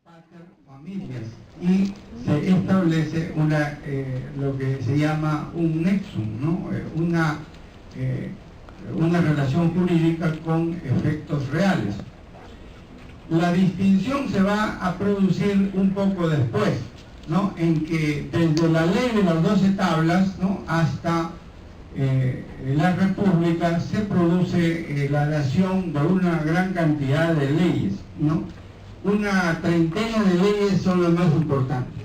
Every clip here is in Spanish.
pater familias y se establece lo que se llama un nexum, ¿no? Una relación jurídica con efectos reales. La distinción se va a producir un poco después, ¿no? En que desde la ley de las 12 tablas, ¿no?, hasta la República se produce la dación de una gran cantidad de leyes, ¿no? Una treintena de leyes son las más importantes.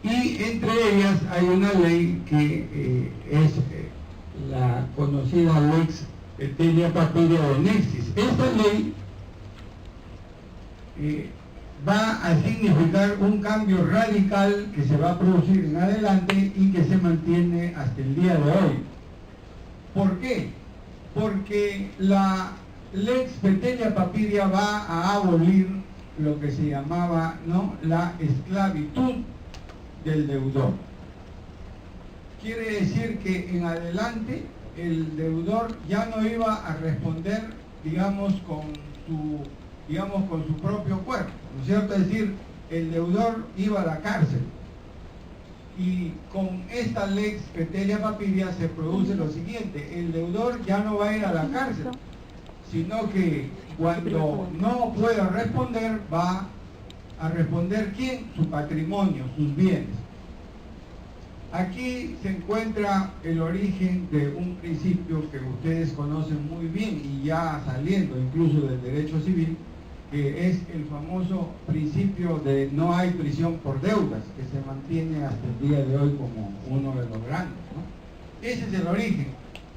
Y entre ellas hay una ley que es la conocida Lex Petelia Papiria de Nexis. Esta ley va a significar un cambio radical que se va a producir en adelante y que se mantiene hasta el día de hoy. ¿Por qué? Porque la Lex Petelia Papiria va a abolir lo que se llamaba, ¿no?, la esclavitud del deudor. Quiere decir que en adelante el deudor ya no iba a responder, digamos, con su propio cuerpo, ¿no es cierto? Es decir, el deudor iba a la cárcel. Y con esta Lex Petelia Papiria se produce lo siguiente: el deudor ya no va a ir a la cárcel, sino que cuando no pueda responder, va a responder ¿quién? Su patrimonio, sus bienes. Aquí se encuentra el origen de un principio que ustedes conocen muy bien y ya saliendo incluso del derecho civil, que es el famoso principio de no hay prisión por deudas, que se mantiene hasta el día de hoy como uno de los grandes, ¿no? Ese es el origen,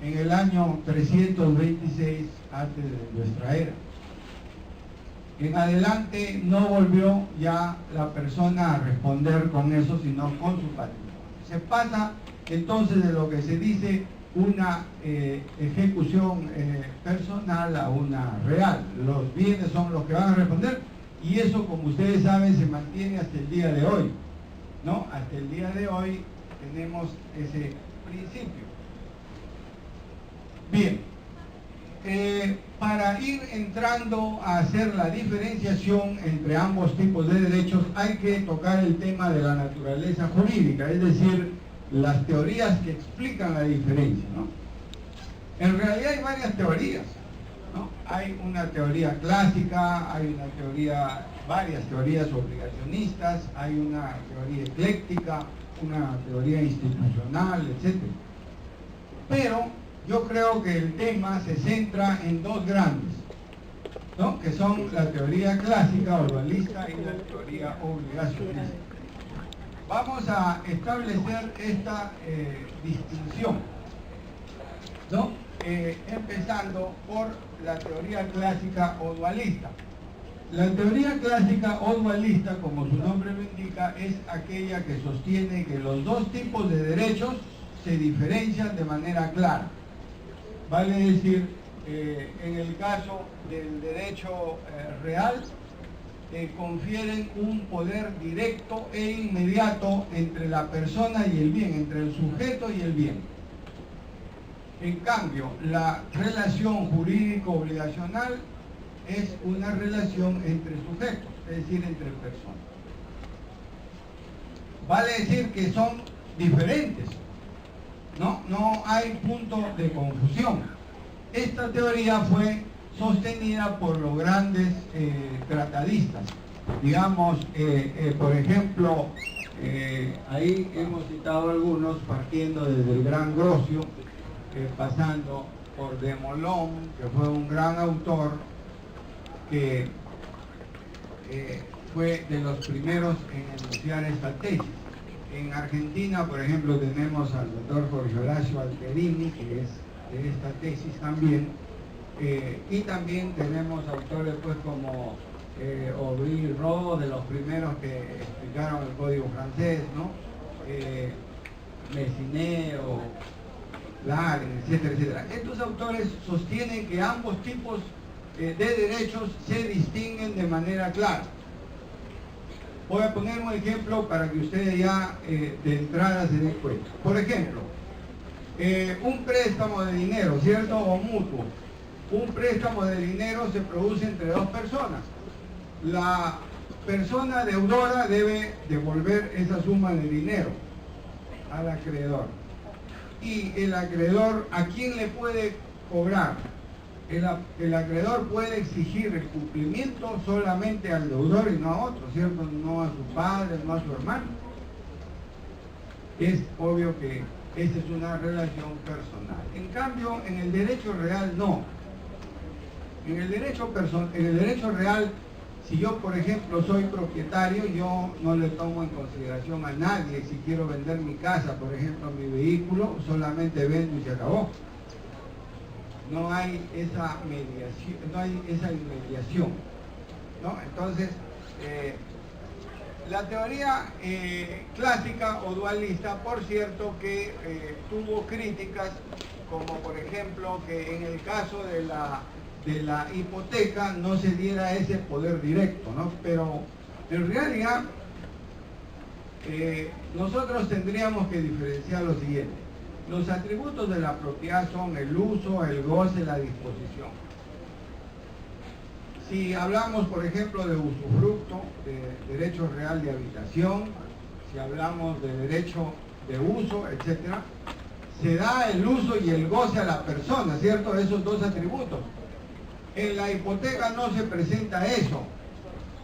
en el año 326 antes de nuestra era. En adelante no volvió ya la persona a responder con eso, sino con su patrimonio. Se pasa entonces de lo que se dice una ejecución personal a una real. Los bienes son los que van a responder y eso, como ustedes saben, se mantiene hasta el día de hoy, ¿no? Hasta el día de hoy tenemos ese principio. Bien, para ir entrando a hacer la diferenciación entre ambos tipos de derechos hay que tocar el tema de la naturaleza jurídica, es decir, las teorías que explican la diferencia, ¿no? En realidad hay varias teorías, ¿no? Hay una teoría clásica, hay varias teorías obligacionistas, hay una teoría ecléctica, una teoría institucional, etc. Pero yo creo que el tema se centra en dos grandes, ¿no?, que son la teoría clásica o dualista y la teoría obligacionista. Vamos a establecer esta distinción, ¿no? Empezando por la teoría clásica o dualista. La teoría clásica o dualista, como su nombre lo indica, es aquella que sostiene que los dos tipos de derechos se diferencian de manera clara. Vale decir, en el caso del derecho real, confieren un poder directo e inmediato entre la persona y el bien, entre el sujeto y el bien. En cambio, la relación jurídico-obligacional es una relación entre sujetos, es decir, entre personas. Vale decir que son diferentes, no hay punto de confusión. Esta teoría fue sostenida por los grandes tratadistas. Digamos, por ejemplo, ahí hemos citado algunos, partiendo desde el gran Grocio, pasando por de Molón, que fue un gran autor, que fue de los primeros en enunciar esta tesis. En Argentina, por ejemplo, tenemos al doctor Jorge Horacio Alterini, que es de esta tesis también, y también tenemos autores pues como Aubry y Rowe, de los primeros que explicaron el código francés, ¿no? Messinet o Lagre, etcétera, etcétera. Estos autores sostienen que ambos tipos de derechos se distinguen de manera clara. Voy a poner un ejemplo para que ustedes ya de entrada se den cuenta. Por ejemplo, un préstamo de dinero, ¿cierto? O mutuo. Un préstamo de dinero se produce entre dos personas. La persona deudora debe devolver esa suma de dinero al acreedor. Y el acreedor, ¿a quién le puede cobrar? El acreedor puede exigir el cumplimiento solamente al deudor y no a otro, ¿cierto? No a su padre, no a su hermano. Es obvio que esa es una relación personal. En cambio, en el derecho real no. En el derecho real, si yo, por ejemplo, soy propietario, yo no le tomo en consideración a nadie. Si quiero vender mi casa, por ejemplo, mi vehículo, solamente vendo y se acabó. No hay esa mediación, no hay esa inmediación, ¿no? Entonces, la teoría clásica o dualista, por cierto, que tuvo críticas, como por ejemplo que en el caso de la hipoteca no se diera ese poder directo, ¿no? Pero en realidad nosotros tendríamos que diferenciar lo siguiente. Los atributos de la propiedad son el uso, el goce, la disposición. Si hablamos, por ejemplo, de usufructo, de derecho real de habitación, si hablamos de derecho de uso, etc., se da el uso y el goce a la persona, ¿cierto? Esos dos atributos. En la hipoteca no se presenta eso,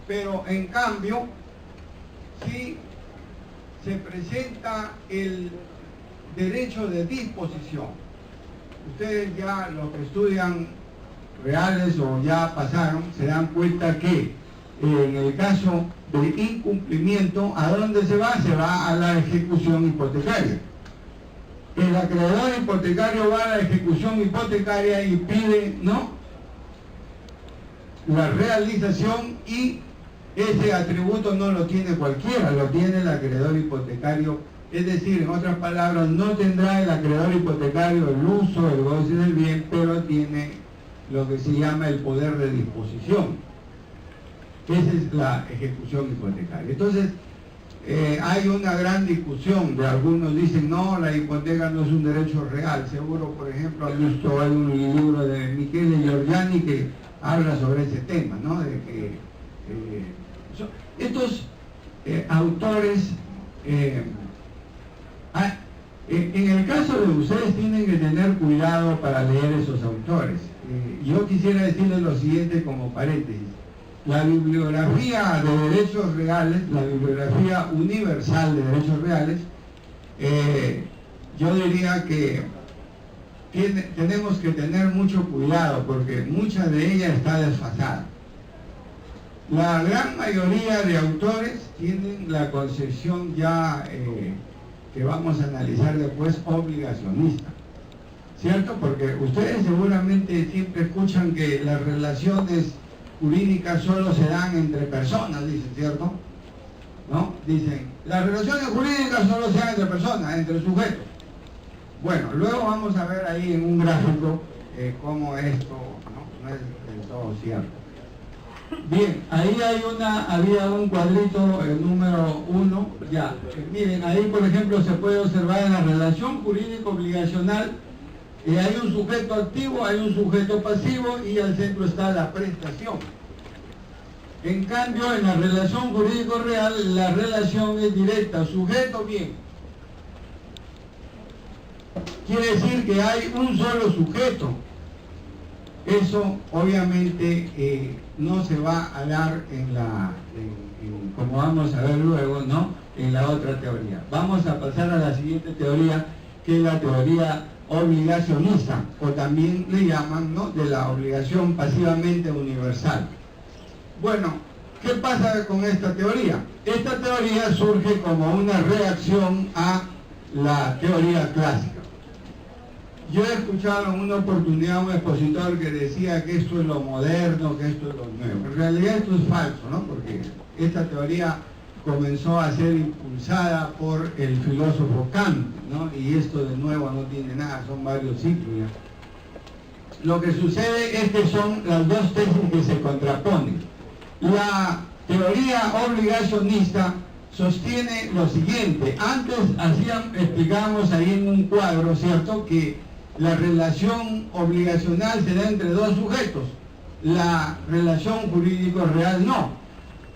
pero en cambio, sí se presenta el derecho de disposición. Ustedes ya, los que estudian reales o ya pasaron, se dan cuenta que en el caso de incumplimiento, ¿a dónde se va? Se va a la ejecución hipotecaria. El acreedor hipotecario va a la ejecución hipotecaria y pide, ¿no?, la realización, y ese atributo no lo tiene cualquiera, lo tiene el acreedor hipotecario. Es decir, en otras palabras, no tendrá el acreedor hipotecario el uso, el goce del bien, pero tiene lo que se llama el poder de disposición. Esa es la ejecución hipotecaria. Entonces, hay una gran discusión. De algunos dicen, no, la hipoteca no es un derecho real. Seguro, por ejemplo, hay un libro de Michele Giorgiani que habla sobre ese tema, ¿no? De que estos autores, en el caso de ustedes, tienen que tener cuidado para leer esos autores. Yo quisiera decirles lo siguiente como paréntesis. La bibliografía de derechos reales, la bibliografía universal de derechos reales, yo diría que tenemos que tener mucho cuidado porque mucha de ella está desfasada. La gran mayoría de autores tienen la concepción ya que vamos a analizar después obligacionista, ¿cierto? Porque ustedes seguramente siempre escuchan que las relaciones jurídicas solo se dan entre personas, dicen, ¿cierto? ¿No? Dicen, las relaciones jurídicas solo se dan entre personas, entre sujetos. Bueno, luego vamos a ver ahí en un gráfico cómo esto no es del todo cierto. Bien, ahí había un cuadrito, el número 1, ya. Miren, ahí por ejemplo se puede observar en la relación jurídico obligacional, hay un sujeto activo, hay un sujeto pasivo y al centro está la prestación. En cambio, en la relación jurídico real, la relación es directa, sujeto, bien. Quiere decir que hay un solo sujeto. Eso obviamente no se va a dar como vamos a ver luego, ¿no?, en la otra teoría. Vamos a pasar a la siguiente teoría, que es la teoría obligacionista, o también le llaman, ¿no?, de la obligación pasivamente universal. Bueno, ¿qué pasa con esta teoría? Esta teoría surge como una reacción a la teoría clásica. Yo he escuchado en una oportunidad a un expositor que decía que esto es lo moderno, que esto es lo nuevo. En realidad esto es falso, ¿no? Porque esta teoría comenzó a ser impulsada por el filósofo Kant, ¿no? Y esto de nuevo no tiene nada, son varios ciclos ya. Lo que sucede es que son las dos tesis que se contraponen. La teoría obligacionista sostiene lo siguiente. Antes explicábamos ahí en un cuadro, ¿cierto?, que la relación obligacional se da entre dos sujetos, la relación jurídico real no.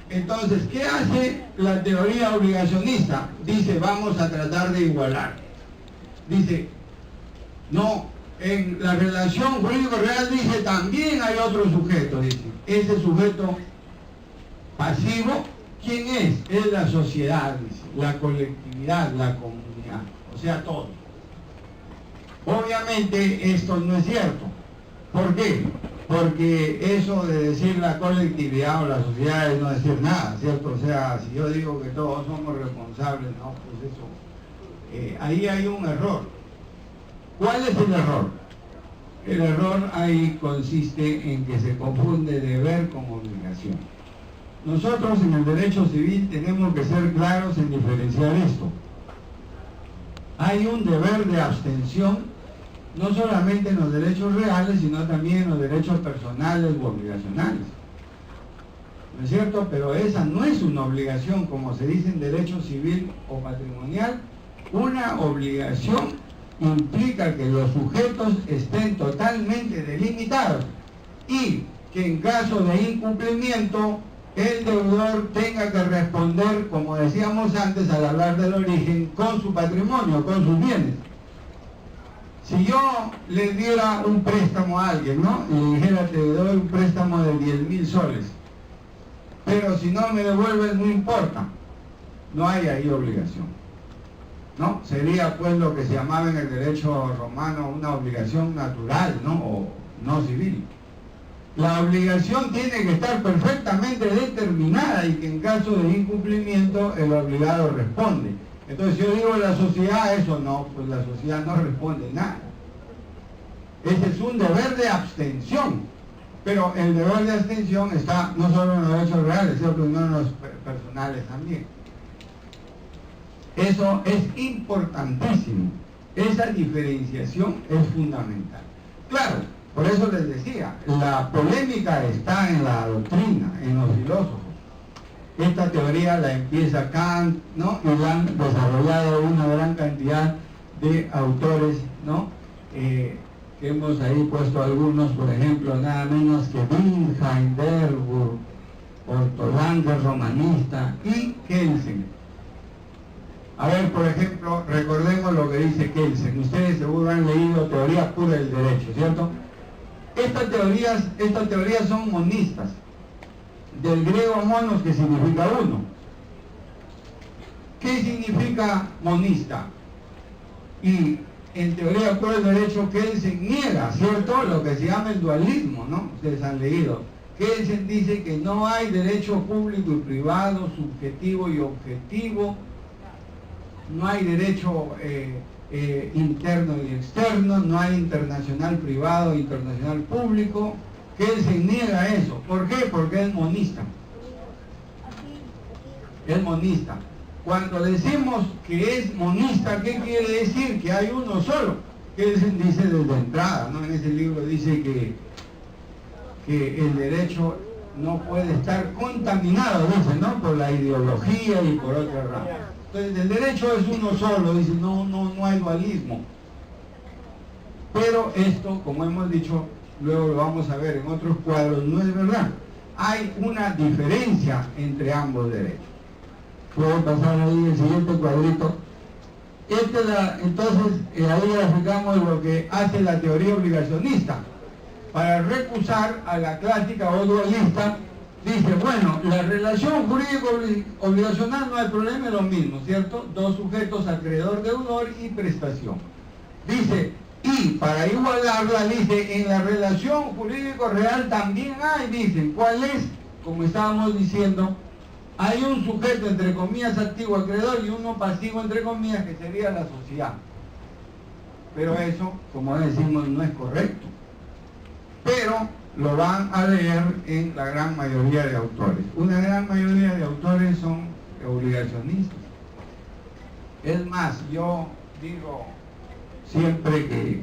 Entonces, ¿qué hace la teoría obligacionista? Dice, vamos a tratar de igualar. Dice, no, en la relación jurídico-real dice, también hay otro sujeto, dice. Ese sujeto pasivo, ¿quién es? Es la sociedad, dice, la colectividad, la comunidad, o sea, todos. Obviamente esto no es cierto. ¿Por qué? Porque eso de decir la colectividad o la sociedad es no decir nada, ¿cierto? O sea, si yo digo que todos somos responsables, no, pues eso, ahí hay un error. ¿Cuál es el error? El error ahí consiste en que se confunde deber con obligación. Nosotros en el derecho civil tenemos que ser claros en diferenciar esto. Hay un deber de abstención no solamente en los derechos reales, sino también en los derechos personales u obligacionales. ¿No es cierto? Pero esa no es una obligación, como se dice en derecho civil o patrimonial. Una obligación implica que los sujetos estén totalmente delimitados y que en caso de incumplimiento el deudor tenga que responder, como decíamos antes al hablar del origen, con su patrimonio, con sus bienes. Si yo le diera un préstamo a alguien, ¿no? Y le dijera, te doy un préstamo de 10.000 soles, pero si no me devuelves, no importa, no hay ahí obligación, ¿no? Sería pues lo que se llamaba en el derecho romano una obligación natural, ¿no? O no civil. La obligación tiene que estar perfectamente determinada y que en caso de incumplimiento el obligado responde. Entonces yo digo la sociedad, eso no, pues la sociedad no responde nada. Ese es un deber de abstención, pero el deber de abstención está no solo en los derechos reales, sino en los personales también. Eso es importantísimo, esa diferenciación es fundamental. Claro, por eso les decía, la polémica está en la doctrina, en los filósofos. Esta teoría la empieza Kant, ¿no? Y la han desarrollado una gran cantidad de autores, ¿no? Que hemos ahí puesto algunos, por ejemplo, nada menos que Wilhelm, Derburg, Ortolander, romanista, y Kelsen. A ver, por ejemplo, recordemos lo que dice Kelsen. Ustedes seguro han leído Teoría Pura del Derecho, ¿cierto? Estas teorías son monistas. Del griego monos, que significa uno. ¿Qué significa monista? Y en teoría pura del derecho, Kelsen niega, ¿cierto?, lo que se llama el dualismo, ¿no? Ustedes han leído. Kelsen dice que no hay derecho público y privado, subjetivo y objetivo, no hay derecho interno y externo, no hay internacional privado e internacional público. Kelsen niega eso. ¿Por qué? Porque es monista. Es monista. Cuando decimos que es monista, ¿qué quiere decir? Que hay uno solo. Kelsen dice desde entrada, ¿no? En ese libro dice que el derecho no puede estar contaminado, dice, ¿no?, por la ideología y por otras ramas. Entonces el derecho es uno solo, dice, no hay dualismo. Pero esto, como hemos dicho, luego lo vamos a ver en otros cuadros, no es verdad. Hay una diferencia entre ambos derechos. Puedo pasar ahí el siguiente cuadrito. Entonces, ahí explicamos lo que hace la teoría obligacionista. Para recusar a la clásica o dualista, dice, bueno, la relación jurídico-obligacional no hay problema, es lo mismo, ¿cierto? Dos sujetos, acreedor, deudor y prestación. Dice, y para igualarla, dice, en la relación jurídico-real también hay, dicen, ¿cuál es? Como estábamos diciendo, hay un sujeto, entre comillas, activo acreedor y uno pasivo, entre comillas, que sería la sociedad. Pero eso, como decimos, no es correcto. Pero lo van a leer en la gran mayoría de autores. Una gran mayoría de autores son obligacionistas. Es más, yo digo siempre que,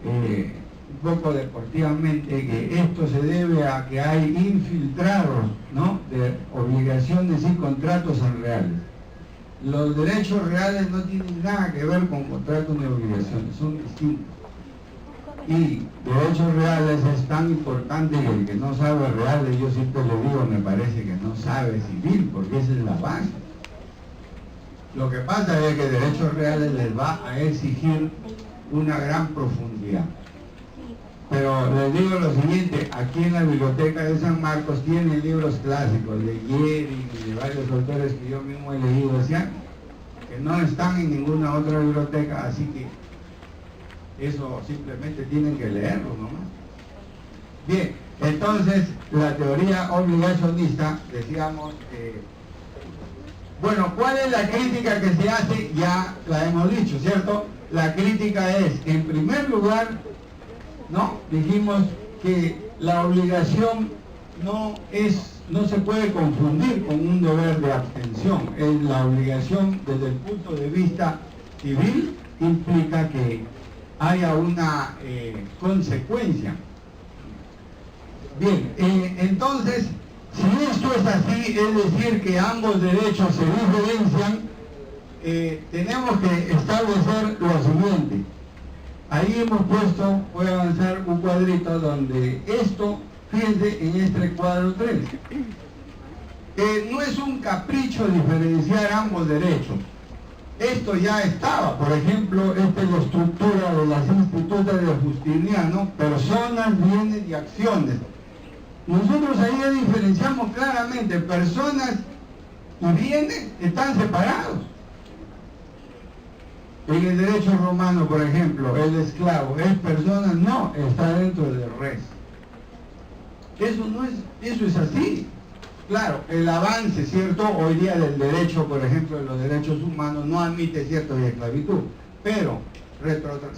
un poco deportivamente, que esto se debe a que hay infiltrados, ¿no?, de obligaciones y contratos en reales. Los derechos reales no tienen nada que ver con contratos ni obligaciones, son distintos. y derechos reales es tan importante que el que no sabe reales, yo siempre le digo, me parece que no sabe civil, porque esa es la base. Lo que pasa es que derechos reales les va a exigir una gran profundidad. Pero les digo lo siguiente, aquí en la biblioteca de San Marcos tienen libros clásicos de Yeri y de varios autores que yo mismo he leído ese año, que no están en ninguna otra biblioteca, así que eso simplemente tienen que leerlo nomás. Bien, entonces la teoría obligacionista, decíamos, bueno, ¿cuál es la crítica que se hace? Ya la hemos dicho, ¿cierto? La crítica es, en primer lugar, ¿no? Dijimos que la obligación no se puede confundir con un deber de abstención. Es la obligación desde el punto de vista civil, implica que haya una consecuencia. Bien, entonces, si esto es así, es decir, que ambos derechos se diferencian, tenemos que establecer lo siguiente. Ahí hemos puesto, voy a avanzar un cuadrito donde esto, fíjense en este cuadro 3. No es un capricho diferenciar ambos derechos. Esto ya estaba, por ejemplo, esta es la estructura de las institutas de Justiniano, personas, bienes y acciones. Nosotros ahí ya diferenciamos claramente, personas y bienes están separados. En el derecho romano, por ejemplo, el esclavo es persona, no, está dentro del res. Eso es así. Claro, el avance, ¿cierto? Hoy día del derecho, por ejemplo, de los derechos humanos, no admite cierto de esclavitud. Pero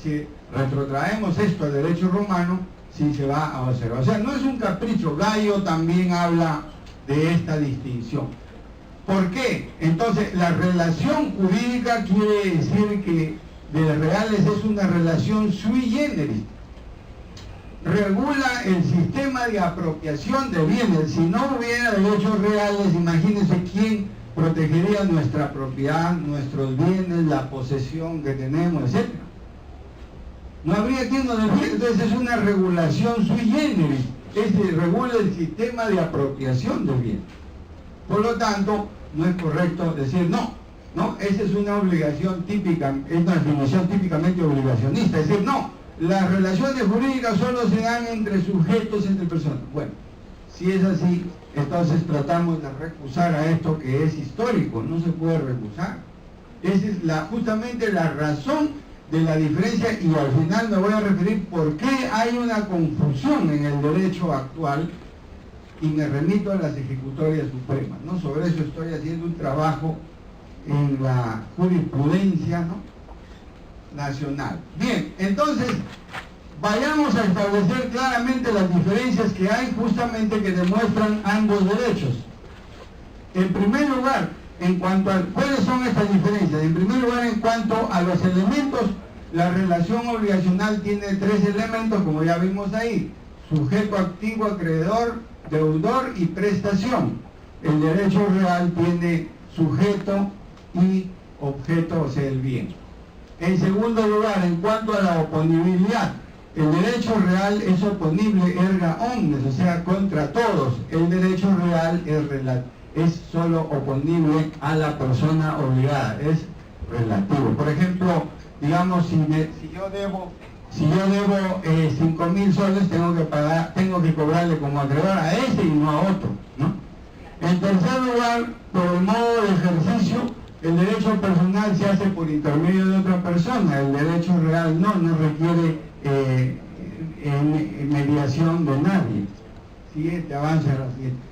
si retrotraemos esto al derecho romano, sí se va a observar. O sea, no es un capricho. Gallo también habla de esta distinción. ¿Por qué? Entonces, la relación jurídica quiere decir que de reales es una relación sui generis. Regula el sistema de apropiación de bienes. Si no hubiera derechos reales, imagínense quién protegería nuestra propiedad, nuestros bienes, la posesión que tenemos, etc. No habría quien nos defienda. Entonces es una regulación sui generis. Regula el sistema de apropiación del bien. Por lo tanto, no es correcto decir no, esa es una obligación típica, es una definición típicamente obligacionista, es decir, no, las relaciones jurídicas solo se dan entre sujetos, entre personas. Bueno, si es así, entonces tratamos de recusar a esto que es histórico, no se puede recusar. Esa es justamente la razón de la diferencia, y al final me voy a referir por qué hay una confusión en el derecho actual. Y me remito a las ejecutorias supremas, ¿no? Sobre eso estoy haciendo un trabajo en la jurisprudencia, ¿no?, nacional. Bien, entonces, vayamos a establecer claramente las diferencias que hay justamente que demuestran ambos derechos. En primer lugar, en cuanto a ¿cuáles son estas diferencias? En primer lugar, en cuanto a los elementos, la relación obligacional tiene 3 elementos, como ya vimos ahí: sujeto activo, acreedor, deudor y prestación. El derecho real tiene sujeto y objeto, o sea, el bien. En segundo lugar, en cuanto a la oponibilidad, el derecho real es oponible erga omnes, o sea, contra todos. El derecho real es solo oponible a la persona obligada, es relativo. Por ejemplo, digamos, si yo debo 5.000 soles, tengo que cobrarle como acreedor a ese y no a otro, ¿no? En tercer lugar, por el modo de ejercicio, el derecho personal se hace por intermedio de otra persona. El derecho real no requiere mediación de nadie. Siguiente, avanza a la siguiente.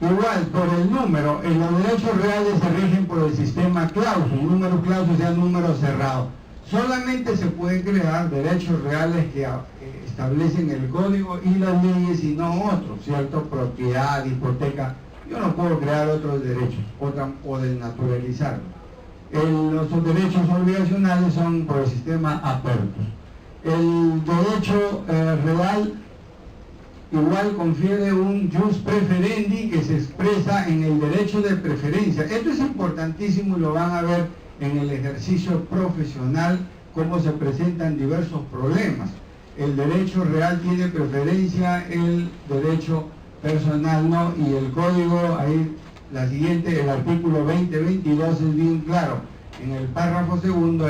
Igual, por el número, los derechos reales se rigen por el sistema clausus. Número clausus, sea número cerrado. Solamente se pueden crear derechos reales que establecen el código y las leyes y no otros, ¿cierto? Propiedad, hipoteca. Yo no puedo crear otros derechos o desnaturalizarlos. Los derechos obligacionales son por el sistema apertus. El derecho real igual confiere un jus preferendi que se expresa en el derecho de preferencia. Esto es importantísimo y lo van a ver en el ejercicio profesional, cómo se presentan diversos problemas. el derecho real tiene preferencia, el derecho personal no, y el código, ahí la siguiente, el artículo 2022 es bien claro, en el párrafo segundo